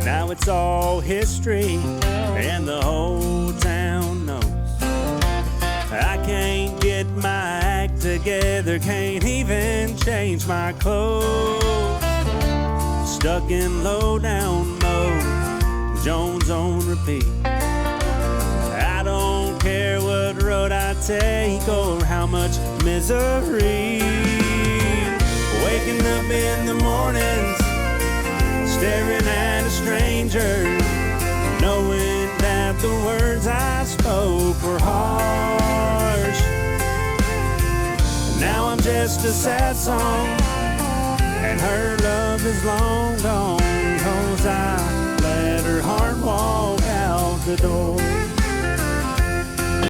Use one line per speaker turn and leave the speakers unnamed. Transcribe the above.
Now it's all history, and the whole town knows. I can't get my act together, can't even change my clothes. Stuck in low down mode, Jones on repeat. I don't care what road I take or how much misery. Waking up in the mornings, staring at a stranger, knowing that the words I spoke were harsh. Now I'm just a sad song, and her love is long gone, 'cause I let her heart walk out the door.